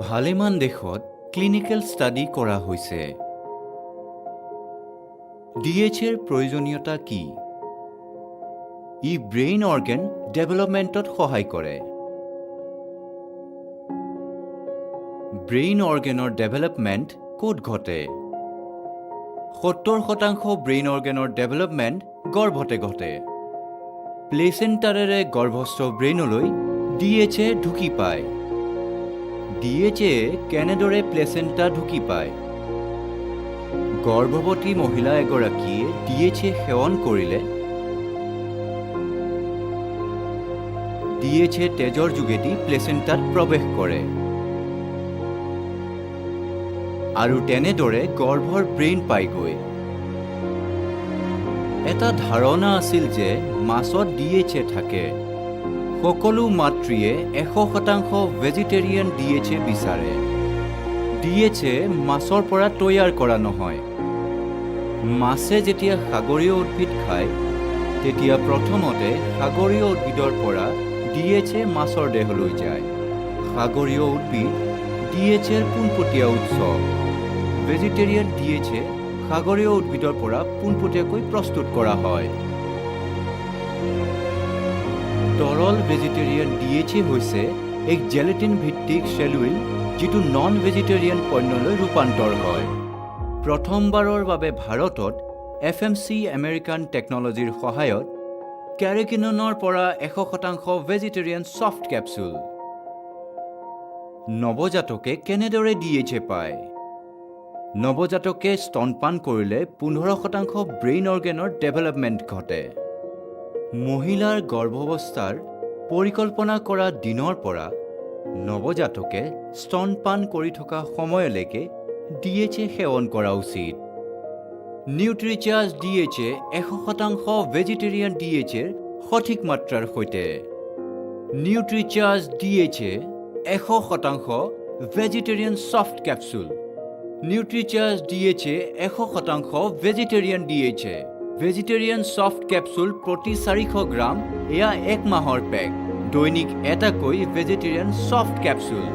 ভালেমান দেশত clinical study কৰা হৈছে। DHAৰ প্ৰয়োজনীয়তা কি? ই ব্ৰেইন অৰ্গেন ডেভেলপমেণ্টত সহায় কৰে। ব্ৰেইন অৰ্গেনৰ ডেভেলপমেণ্ট ক'ত ঘটে? 70% ব্ৰেইন অৰ্গেনৰ ডেভেলপমেণ্ট গৰ্ভতে ঘটে। প্লেচেণ্টাৰেৰে গৰ্ভস্থ ব্ৰেইনলৈ DHA ঢুকি পায়। DHA কেনেদৰে প্লেচেণ্টা ঢুকি পায়? গৰ্ভৱতী মহিলা এগৰাকীয়ে DHA সেৱন কৰিলে DHA তেজৰ যোগেদি প্লেচেণ্টাত প্ৰৱেশ কৰে আৰু তেনেদৰে গৰ্ভৰ ব্ৰেইন পাইগৈ। এটা ধাৰণা আছিল যে মাছত DHA থাকে। সকলো মাতৃয়ে 100% ভেজিটেৰিয়ান DHA বিচাৰে। DHA মাছৰ পৰা তৈয়াৰ কৰা নহয়। মাছে যেতিয়া সাগৰীয় উদ্ভিদ খায় তেতিয়া প্ৰথমতে সাগৰীয় উদ্ভিদৰ পৰা DHA মাছৰ দেহলৈ যায়। সাগৰীয় উদ্ভিদ DHAৰ পোনপটীয়া উৎস। ভেজিটেৰিয়ান DHA সাগৰীয় উদ্ভিদৰ পৰা পোনপটীয়াকৈ প্ৰস্তুত কৰা হয়। তৰল ভেজিটেৰিয়ান DHA হৈছে এক জেলেটিন ভিত্তিক চেলুইল যিটো নন ভেজিটেৰিয়ান পণ্যলৈ ৰূপান্তৰ হয়। প্ৰথমবাৰৰ বাবে ভাৰতত FMC আমেৰিকান টেকনলজিৰ সহায়ত কেৰেকিননৰ পৰা 100% ভেজিটেৰিয়ান ছফ্ট কেপচুল। নৱজাতকে কেনেদৰে DHA পায়? নৱজাতকে স্তনপান কৰিলে 15% ব্ৰেইন অৰ্গেনৰ ডেভেলপমেণ্ট ঘটে। মহিলাৰ গৰ্ভাৱস্থাৰ পৰিকল্পনা কৰা দিনৰ পৰা নৱজাতকে স্তনপান কৰি থকা সময়লৈকে DHA সেৱন কৰা উচিত। নিউট্ৰিচাৰ্জ DHA 100% ভেজিটেৰিয়ান DHAৰ সঠিক মাত্ৰাৰ সৈতে। Nutricharge DHA 100% vegetarian soft capsule. Nutricharge DHA 100% vegetarian DHA। Vegetarian soft capsule প্ৰতি 400 গ্ৰাম, এয়া 1 মাহৰ পেক। দৈনিক এটাকৈ ভেজিটেৰিয়ান ছফ্ট কেপচুল।